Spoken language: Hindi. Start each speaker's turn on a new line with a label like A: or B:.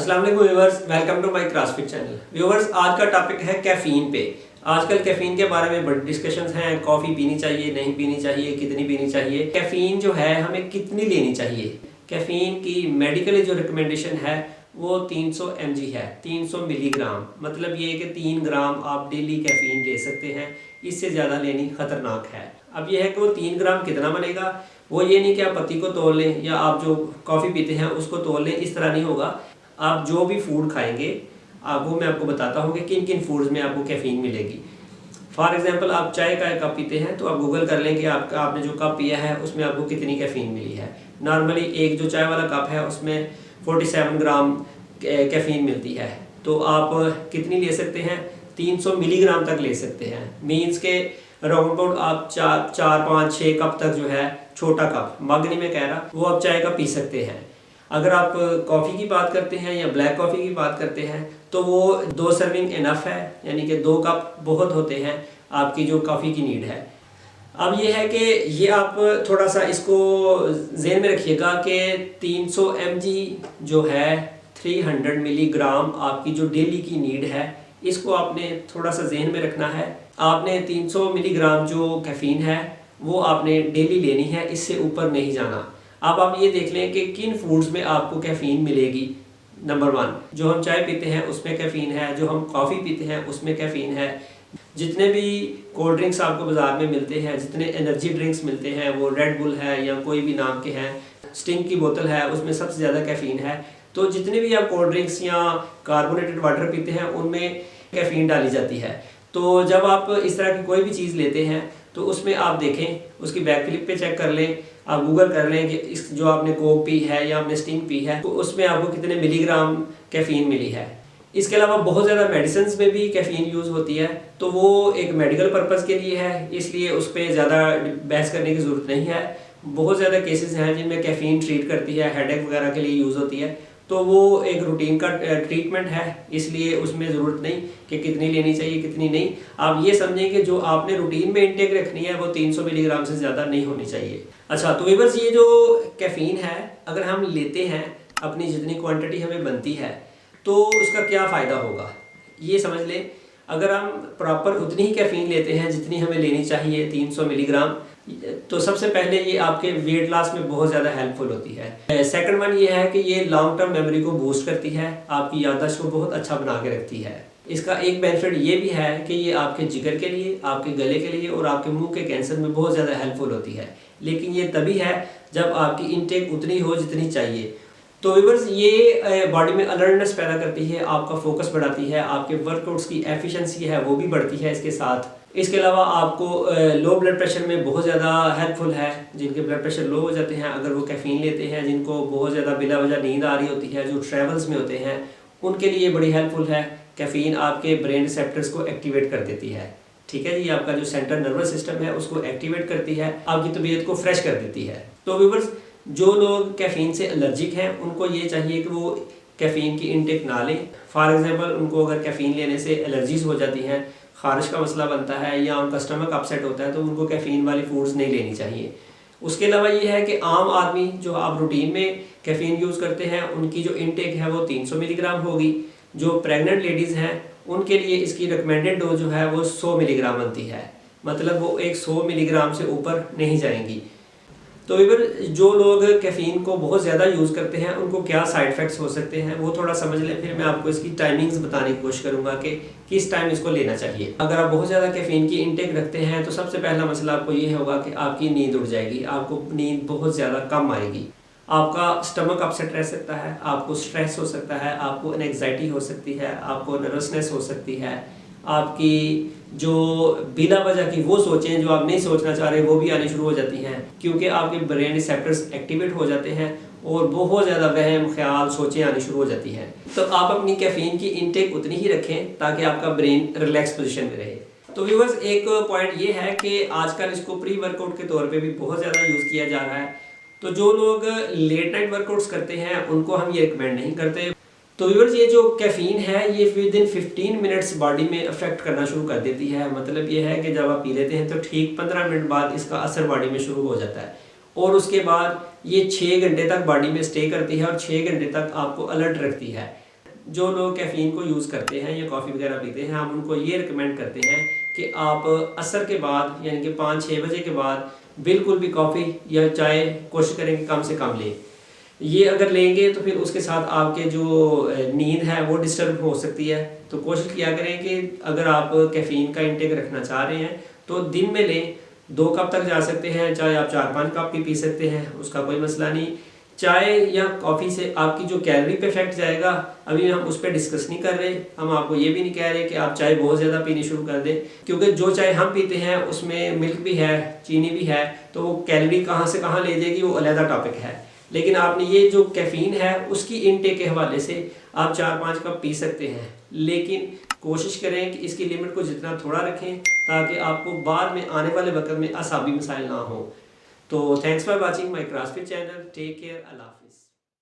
A: अस्सलाम वालेकुम viewers, welcome to my CrossFit channel. Viewers, आज का टॉपिक है कैफीन पे। आजकल कैफीन के बारे में बड़ी डिस्कशंस हैं। कॉफ़ी पीनी चाहिए, नहीं पीनी चाहिए, कितनी पीनी चाहिए, कैफीन जो है हमें कितनी लेनी चाहिए। कैफीन की मेडिकली जो रिकमेंडेशन है वो 300 mg है, 300 मिलीग्राम। मतलब ये कि 3 ग्राम आप डेली कैफीन ले सकते हैं, इससे ज़्यादा लेनी ख़तरनाक है। अब ये है कि वो 3 ग्राम कितना बनेगा, वो ये नहीं कि आप पत्ती को तोड़ लें या आप जो कॉफ़ी पीते हैं उसको तोड़ लें, इस तरह नहीं होगा। आप जो भी फूड खाएंगे वो मैं आपको बताता हूँ कि किन किन फूड्स में आपको कैफीन मिलेगी। फॉर एग्जांपल, आप चाय का कप पीते हैं तो आप गूगल कर लें कि आपने जो कप पिया है उसमें आपको कितनी कैफीन मिली है। नॉर्मली एक जो चाय वाला कप है उसमें 47 ग्राम कैफीन मिलती है, तो आप कितनी ले सकते हैं? 300 मिलीग्राम तक ले सकते हैं। मीन्स के राउंड अबाउट आप 4-5-6 कप तक जो है, छोटा कप, मग नहीं मैं कह रहा, वो आप चाय का पी सकते हैं। अगर आप कॉफ़ी की बात करते हैं या ब्लैक कॉफ़ी की बात करते हैं तो वो 2 सर्विंग इनफ है, यानी कि 2 कप बहुत होते हैं आपकी जो कॉफ़ी की नीड है। अब ये है कि ये आप थोड़ा सा इसको ज़हन में रखिएगा कि 300 mg जो है 300 मिलीग्राम आपकी जो डेली की नीड है, इसको आपने थोड़ा सा ज़हन में रखना है। आपने 300 मिलीग्राम जो कैफीन है वो आपने डेली लेनी है, इससे ऊपर नहीं जाना। अब आप ये देख लें कि किन फूड्स में आपको कैफीन मिलेगी। नंबर 1, जो हम चाय पीते हैं उसमें कैफीन है, जो हम कॉफ़ी पीते हैं उसमें कैफीन है, जितने भी कोल्ड ड्रिंक्स आपको बाज़ार में मिलते हैं, जितने एनर्जी ड्रिंक्स मिलते हैं, वो रेड बुल है या कोई भी नाम के हैं, स्टिंग की बोतल है, उसमें सबसे ज़्यादा कैफीन है। तो जितने भी आप कोल्ड ड्रिंक्स या कार्बोनेटेड वाटर पीते हैं उनमें कैफीन डाली जाती है। तो जब आप इस तरह की कोई भी चीज़ लेते हैं तो उसमें आप देखें, उसकी बैक फ्लिप पे चेक कर लें, आप गूगल कर लें कि इस जो आपने कोक पी है या आपने स्टिंग पी है तो उसमें आपको कितने मिलीग्राम कैफीन मिली है। इसके अलावा बहुत ज़्यादा मेडिसिन्स में भी कैफीन यूज़ होती है, तो वो एक मेडिकल पर्पज़ के लिए है, इसलिए उस पर ज़्यादा बहस करने की ज़रूरत नहीं है। बहुत ज़्यादा केसेस हैं जिनमें कैफीन ट्रीट करती है, हेडेक वगैरह के लिए यूज़ होती है, तो वो एक रूटीन का ट्रीटमेंट है, इसलिए उसमें ज़रूरत नहीं कि कितनी लेनी चाहिए कितनी नहीं। आप ये समझें कि जो आपने रूटीन में इंटेक रखनी है वो 300 मिलीग्राम से ज़्यादा नहीं होनी चाहिए। अच्छा, तो व्यूअर्स, ये जो कैफीन है अगर हम लेते हैं अपनी जितनी क्वांटिटी हमें बनती है तो उसका क्या फ़ायदा होगा, ये समझ लें। अगर हम प्रॉपर उतनी ही कैफीन लेते हैं जितनी हमें लेनी चाहिए, 300 मिलीग्राम, तो सबसे पहले ये आपके वेट लॉस में बहुत ज़्यादा हेल्पफुल होती है। सेकंड वन ये है कि ये लॉन्ग टर्म मेमोरी को बूस्ट करती है, आपकी याददाश्त को बहुत अच्छा बना के रखती है। इसका एक बेनिफिट ये भी है कि ये आपके जिगर के लिए, आपके गले के लिए और आपके मुंह के कैंसर में बहुत ज़्यादा हेल्पफुल होती है। लेकिन ये तभी है जब आपकी इनटेक उतनी हो जितनी चाहिए। तो व्यूअर्स, ये बॉडी में अलर्टनेस पैदा करती है, आपका फोकस बढ़ाती है, आपके वर्कआउट्स की एफिशिएंसी है वो भी बढ़ती है इसके साथ। इसके अलावा आपको लो ब्लड प्रेशर में बहुत ज़्यादा हेल्पफुल है। जिनके ब्लड प्रेशर लो हो जाते हैं, अगर वो कैफीन लेते हैं, जिनको बहुत ज़्यादा बिला वजह नींद आ रही होती है, जो ट्रैवल्स में होते हैं, उनके लिए बड़ी हेल्पफुल है। कैफीन आपके ब्रेन रिसेप्टर्स को एक्टिवेट कर देती है, ठीक है जी। आपका जो सेंट्रल नर्वस सिस्टम है उसको एक्टिवेट करती है, आपकी तबीयत को फ्रेश कर देती है। तो व्यूअर्स, जो लोग कैफीन से एलर्जिक हैं उनको ये चाहिए कि वो कैफीन की इनटेक ना लें। फॉर एग्जांपल, उनको अगर कैफीन लेने से एलर्जीज हो जाती हैं, खारिश का मसला बनता है या उनका स्टमक अपसेट होता है, तो उनको कैफीन वाली फूड्स नहीं लेनी चाहिए। उसके अलावा ये है कि आम आदमी जो आप रूटीन में कैफीन यूज़ करते हैं उनकी जो इनटेक है वो 300 मिलीग्राम होगी। जो प्रेग्नेंट लेडीज़ हैं उनके लिए इसकी रिकमेंडेड डोज जो है वो 100 मिलीग्राम बनती है, मतलब वो एक 100 मिलीग्राम से ऊपर नहीं जाएंगी। तो इधर जो लोग कैफीन को बहुत ज़्यादा यूज़ करते हैं उनको क्या साइड इफ़ेक्ट्स हो सकते हैं वो थोड़ा समझ लें, फिर मैं आपको इसकी टाइमिंग्स बताने की कोशिश करूँगा कि किस टाइम इसको लेना चाहिए। अगर आप बहुत ज़्यादा कैफीन की इनटेक रखते हैं तो सबसे पहला मसला आपको ये होगा कि आपकी नींद उड़ जाएगी, आपको नींद बहुत ज़्यादा कम आएगी, आपका स्टमक अपसेट रह सकता है, आपको स्ट्रेस हो सकता है, आपको एंग्जाइटी हो सकती है, आपको नर्वसनेस हो सकती है, आपकी जो बिना वजह की वो सोचें जो आप नहीं सोचना चाह रहे वो भी आनी शुरू हो जाती हैं, क्योंकि आपके ब्रेन रिसेप्टर्स एक्टिवेट हो जाते हैं और बहुत ज़्यादा वहम ख्याल सोचें आनी शुरू हो जाती हैं। तो आप अपनी कैफीन की इनटेक उतनी ही रखें ताकि आपका ब्रेन रिलैक्स पोजीशन में रहे। तो व्यूअर्स, एक पॉइंट ये है कि आजकल इसको प्री वर्कआउट के तौर पे भी बहुत ज़्यादा यूज़ किया जा रहा है। तो जो लोग लेट नाइट वर्कआउट्स करते हैं उनको हम ये रिकमेंड नहीं करते। तो व्यूअर्स, ये जो कैफीन है ये विद इन 15 मिनट्स बॉडी में अफेक्ट करना शुरू कर देती है। मतलब ये है कि जब आप पी लेते हैं तो ठीक 15 मिनट बाद इसका असर बॉडी में शुरू हो जाता है और उसके बाद ये 6 घंटे तक बॉडी में स्टे करती है और 6 घंटे तक आपको अलर्ट रखती है। जो लोग कैफ़ीन को यूज़ करते हैं या कॉफ़ी वगैरह पीते हैं, हम उनको ये रिकमेंड करते हैं कि आप असर के बाद यानी कि 5-6 बजे के बाद बिल्कुल भी कॉफ़ी या चाय कोशिश करें कि कम से कम लें। ये अगर लेंगे तो फिर उसके साथ आपके जो नींद है वो डिस्टर्ब हो सकती है। तो कोशिश किया करें कि अगर आप कैफ़ीन का इंटेक रखना चाह रहे हैं तो दिन में लें। 2 कप तक जा सकते हैं, चाहे आप 4-5 कप भी पी सकते हैं, उसका कोई मसला नहीं। चाय या कॉफ़ी से आपकी जो कैलोरी पे इफेक्ट जाएगा, अभी हम उस पर डिस्कस नहीं कर रहे। हम आपको ये भी नहीं कह रहे कि आप चाय बहुत ज़्यादा पीनी शुरू कर दें, क्योंकि जो चाय हम पीते हैं उसमें मिल्क भी है, चीनी भी है, तो वो कैलोरी कहाँ से कहाँ ले जाएगी वो अलग टॉपिक है। लेकिन आपने ये जो कैफ़ीन है उसकी इनटेक के हवाले से आप 4-5 कप पी सकते हैं, लेकिन कोशिश करें कि इसकी लिमिट को जितना थोड़ा रखें ताकि आपको बाद में आने वाले वक्त में असाबी मसाइल ना हो। तो thanks for watching my CrossFit channel. Take care. अल्लाह हाफिज़।